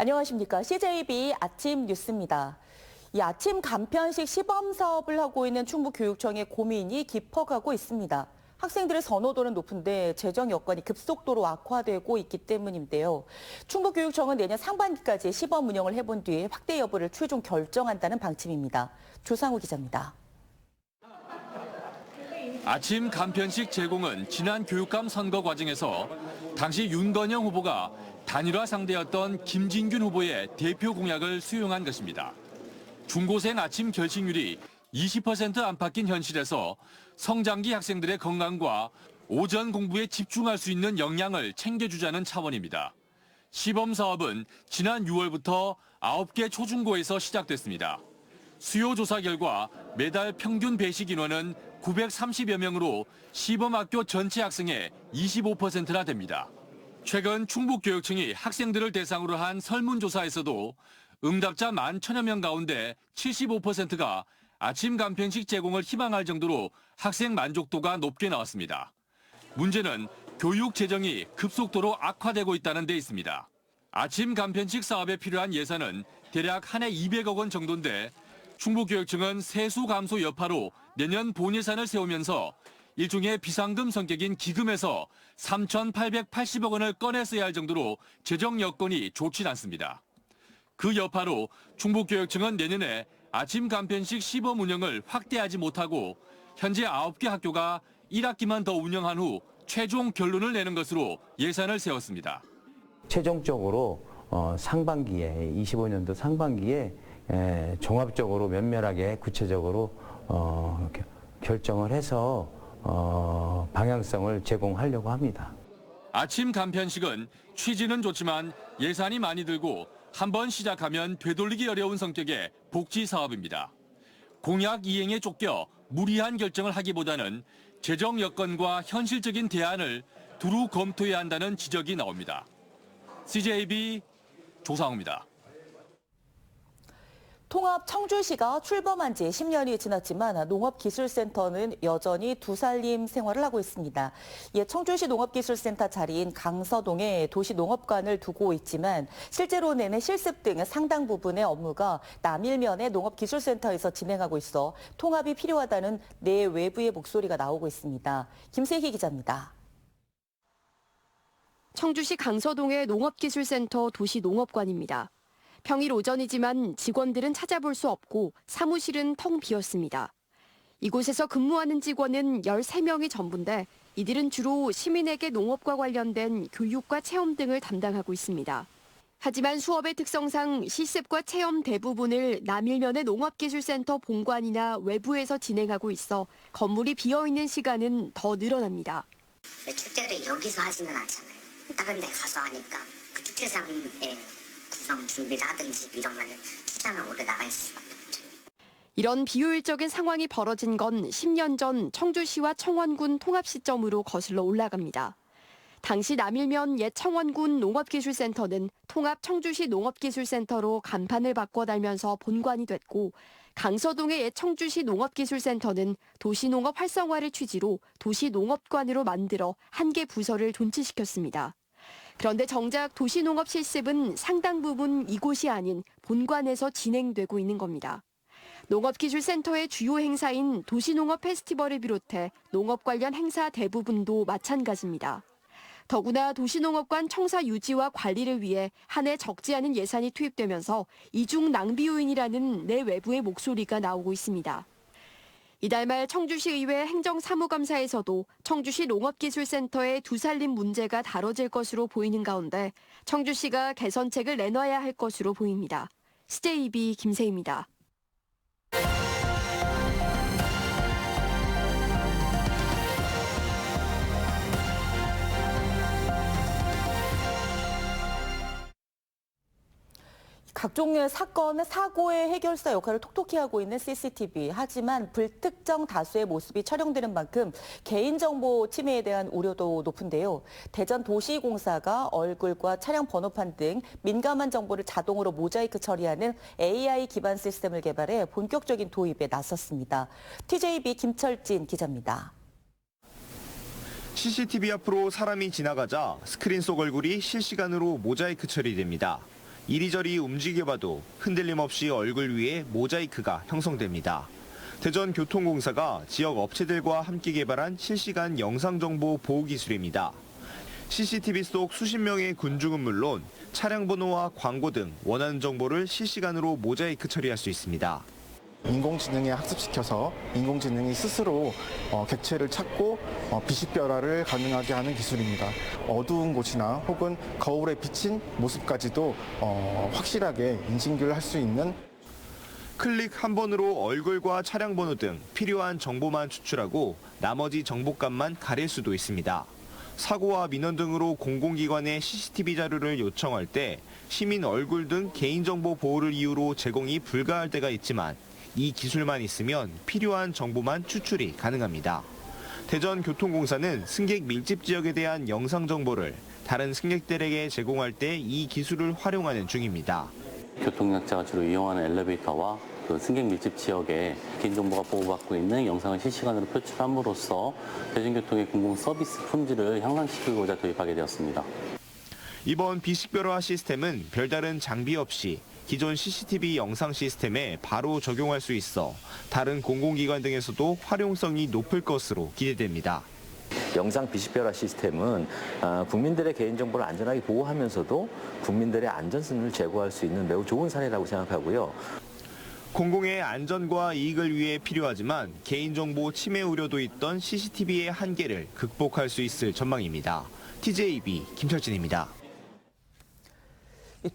안녕하십니까. CJB 아침 뉴스입니다. 이 아침 간편식 시범 사업을 하고 있는 충북교육청의 고민이 깊어가고 있습니다. 학생들의 선호도는 높은데 재정 여건이 급속도로 악화되고 있기 때문인데요. 충북교육청은 내년 상반기까지 시범 운영을 해본 뒤에 확대 여부를 최종 결정한다는 방침입니다. 조상우 기자입니다. 아침 간편식 제공은 지난 교육감 선거 과정에서 당시 윤건영 후보가 단일화 상대였던 김진균 후보의 대표 공약을 수용한 것입니다. 중고생 아침 결식률이 20% 안팎인 현실에서 성장기 학생들의 건강과 오전 공부에 집중할 수 있는 역량을 챙겨주자는 차원입니다. 시범 사업은 지난 6월부터 9개 초중고에서 시작됐습니다. 수요 조사 결과 매달 평균 배식 인원은 930여 명으로 시범학교 전체 학생의 25%나 됩니다. 최근 충북교육청이 학생들을 대상으로 한 설문조사에서도 응답자 11,000여 명 가운데 75%가 아침 간편식 제공을 희망할 정도로 학생 만족도가 높게 나왔습니다. 문제는 교육 재정이 급속도로 악화되고 있다는 데 있습니다. 아침 간편식 사업에 필요한 예산은 대략 한 해 200억 원 정도인데 충북교육청은 세수 감소 여파로 내년 본 예산을 세우면서 일종의 비상금 성격인 기금에서 3,880억 원을 꺼내 써야 할 정도로 재정 여건이 좋진 않습니다. 그 여파로 충북교육청은 내년에 아침 간편식 시범 운영을 확대하지 못하고 현재 9개 학교가 1학기만 더 운영한 후 최종 결론을 내는 것으로 예산을 세웠습니다. 최종적으로 상반기에 25년도 상반기에 종합적으로 면밀하게 구체적으로 결정을 해서 방향성을 제공하려고 합니다. 아침 간편식은 취지는 좋지만 예산이 많이 들고 한번 시작하면 되돌리기 어려운 성격의 복지 사업입니다. 공약 이행에 쫓겨 무리한 결정을 하기보다는 재정 여건과 현실적인 대안을 두루 검토해야 한다는 지적이 나옵니다. CJB 조상우입니다. 통합 청주시가 출범한 지 10년이 지났지만 농업기술센터는 여전히 두살림 생활을 하고 있습니다. 이에 청주시 농업기술센터 자리인 강서동에 도시농업관을 두고 있지만 실제로 내는 실습 등 상당 부분의 업무가 남일면의 농업기술센터에서 진행하고 있어 통합이 필요하다는 내 외부의 목소리가 나오고 있습니다. 김세희 기자입니다. 청주시 강서동의 농업기술센터 도시농업관입니다. 평일 오전이지만 직원들은 찾아볼 수 없고 사무실은 텅 비었습니다. 이곳에서 근무하는 직원은 13명이 전부인데 이들은 주로 시민에게 농업과 관련된 교육과 체험 등을 담당하고 있습니다. 하지만 수업의 특성상 실습과 체험 대부분을 남일면의 농업기술센터 본관이나 외부에서 진행하고 있어 건물이 비어있는 시간은 더 늘어납니다. 축제를 여기서 하지는 않잖아요. 다른 데 가서 하니까 그 축제장에 구성 준비를 하든지 이런 거는 시장을 오래 나가 있을 수밖에 없죠. 이런 비효율적인 상황이 벌어진 건 10년 전 청주시와 청원군 통합 시점으로 거슬러 올라갑니다. 당시 남일면 옛 청원군 농업기술센터는 통합 청주시 농업기술센터로 간판을 바꿔 달면서 본관이 됐고 강서동의 옛 청주시 농업기술센터는 도시농업 활성화를 취지로 도시농업관으로 만들어 한 개 부서를 존치시켰습니다. 그런데 정작 도시농업 실습은 상당 부분 이곳이 아닌 본관에서 진행되고 있는 겁니다. 농업기술센터의 주요 행사인 도시농업 페스티벌을 비롯해 농업 관련 행사 대부분도 마찬가지입니다. 더구나 도시농업관 청사 유지와 관리를 위해 한 해 적지 않은 예산이 투입되면서 이중 낭비 요인이라는 내 외부의 목소리가 나오고 있습니다. 이달 말 청주시의회 행정사무감사에서도 청주시 농업기술센터의 두살림 문제가 다뤄질 것으로 보이는 가운데 청주시가 개선책을 내놔야 할 것으로 보입니다. CJB 김세희입니다. 각종 사건, 사고의 해결사 역할을 톡톡히 하고 있는 CCTV. 하지만 불특정 다수의 모습이 촬영되는 만큼 개인정보 침해에 대한 우려도 높은데요. 대전도시공사가 얼굴과 차량 번호판 등 민감한 정보를 자동으로 모자이크 처리하는 AI 기반 시스템을 개발해 본격적인 도입에 나섰습니다. TJB 김철진 기자입니다. CCTV 앞으로 사람이 지나가자 스크린 속 얼굴이 실시간으로 모자이크 처리됩니다. 이리저리 움직여봐도 흔들림 없이 얼굴 위에 모자이크가 형성됩니다. 대전교통공사가 지역 업체들과 함께 개발한 실시간 영상정보 보호기술입니다. CCTV 속 수십 명의 군중은 물론 차량 번호와 광고 등 원하는 정보를 실시간으로 모자이크 처리할 수 있습니다. 인공지능에 학습시켜서 인공지능이 스스로 객체를 찾고 비식별화를 가능하게 하는 기술입니다. 어두운 곳이나 혹은 거울에 비친 모습까지도 확실하게 인식을 할 수 있는 클릭 한 번으로 얼굴과 차량 번호 등 필요한 정보만 추출하고 나머지 정보값만 가릴 수도 있습니다. 사고와 민원 등으로 공공기관에 CCTV 자료를 요청할 때 시민 얼굴 등 개인정보 보호를 이유로 제공이 불가할 때가 있지만 이 기술만 있으면 필요한 정보만 추출이 가능합니다. 대전교통공사는 승객 밀집 지역에 대한 영상 정보를 다른 승객들에게 제공할 때 이 기술을 활용하는 중입니다. 교통약자가 주로 이용하는 엘리베이터와 그 승객 밀집 지역에 개인정보가 보호받고 있는 영상을 실시간으로 표출함으로써 대중교통의 공공 서비스 품질을 향상시키고자 도입하게 되었습니다. 이번 비식별화 시스템은 별다른 장비 없이 기존 CCTV 영상 시스템에 바로 적용할 수 있어 다른 공공기관 등에서도 활용성이 높을 것으로 기대됩니다. 영상 비식별화 시스템은 국민들의 개인정보를 안전하게 보호하면서도 국민들의 안전성을 제고할 수 있는 매우 좋은 사례라고 생각하고요. 공공의 안전과 이익을 위해 필요하지만 개인정보 침해 우려도 있던 CCTV의 한계를 극복할 수 있을 전망입니다. TJB 김철진입니다.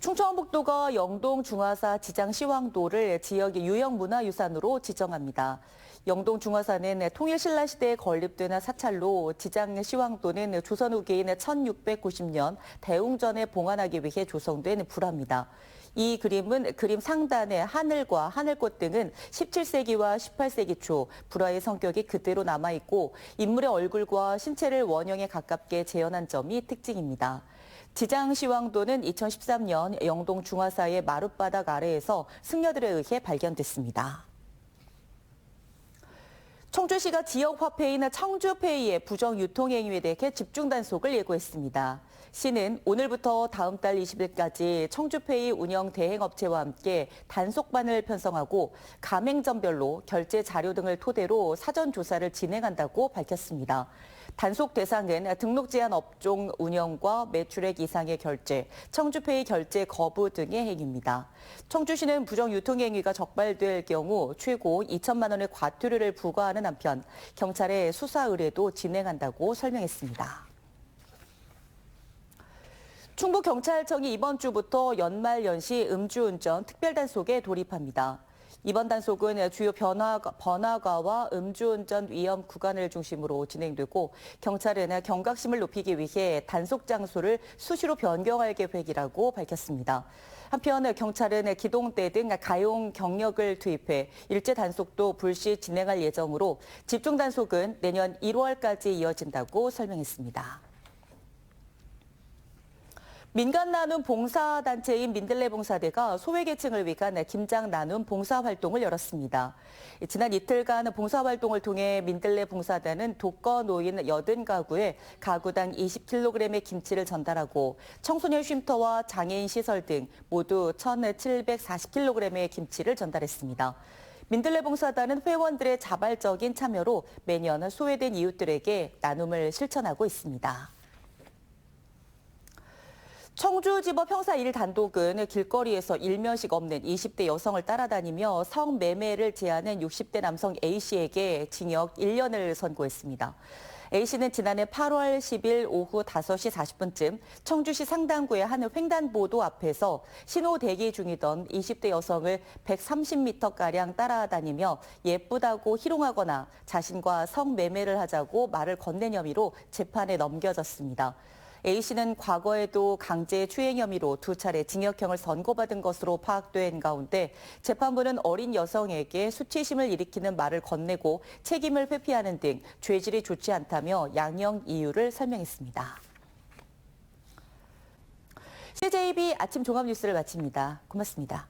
충청북도가 영동 중화사 지장 시황도를 지역의 유형문화유산으로 지정합니다. 영동 중화사는 통일신라시대에 건립된 사찰로 지장 시황도는 조선 후기인 1690년 대웅전에 봉안하기 위해 조성된 불화입니다. 이 그림은 그림 상단의 하늘과 하늘꽃 등은 17세기와 18세기 초 불화의 성격이 그대로 남아있고 인물의 얼굴과 신체를 원형에 가깝게 재현한 점이 특징입니다. 지장시황도는 2013년 영동 중화사의 마룻바닥 아래에서 승려들에 의해 발견됐습니다. 청주시가 지역 화폐인 청주페이의 부정 유통 행위에 대해 집중 단속을 예고했습니다. 시는 오늘부터 다음 달 20일까지 청주페이 운영 대행업체와 함께 단속반을 편성하고 가맹점별로 결제 자료 등을 토대로 사전 조사를 진행한다고 밝혔습니다. 단속 대상은 등록 제한 업종 운영과 매출액 이상의 결제, 청주페이 결제 거부 등의 행위입니다. 청주시는 부정 유통 행위가 적발될 경우 최고 2천만 원의 과태료를 부과하는 한편 경찰에 수사 의뢰도 진행한다고 설명했습니다. 충북경찰청이 이번 주부터 연말연시 음주운전 특별단속에 돌입합니다. 이번 단속은 주요 번화가와 음주운전 위험 구간을 중심으로 진행되고 경찰은 경각심을 높이기 위해 단속 장소를 수시로 변경할 계획이라고 밝혔습니다. 한편 경찰은 기동대 등 가용 경력을 투입해 일제 단속도 불시 진행할 예정으로 집중 단속은 내년 1월까지 이어진다고 설명했습니다. 민간 나눔 봉사단체인 민들레 봉사대가 소외계층을 위한 김장 나눔 봉사활동을 열었습니다. 지난 이틀간 봉사활동을 통해 민들레 봉사단은 독거노인 80가구에 가구당 20kg의 김치를 전달하고 청소년 쉼터와 장애인 시설 등 모두 1,740kg의 김치를 전달했습니다. 민들레 봉사단은 회원들의 자발적인 참여로 매년 소외된 이웃들에게 나눔을 실천하고 있습니다. 청주지법 형사 1단독은 길거리에서 일면식 없는 20대 여성을 따라다니며 성매매를 제하는 60대 남성 A씨에게 징역 1년을 선고했습니다. A씨는 지난해 8월 10일 오후 5시 40분쯤 청주시 상당구의 한 횡단보도 앞에서 신호 대기 중이던 20대 여성을 130m가량 따라다니며 예쁘다고 희롱하거나 자신과 성매매를 하자고 말을 건넨 혐의로 재판에 넘겨졌습니다. A씨는 과거에도 강제 추행 혐의로 2차례 징역형을 선고받은 것으로 파악된 가운데 재판부는 어린 여성에게 수치심을 일으키는 말을 건네고 책임을 회피하는 등 죄질이 좋지 않다며 양형 이유를 설명했습니다. CJB 아침 종합 뉴스를 마칩니다. 고맙습니다.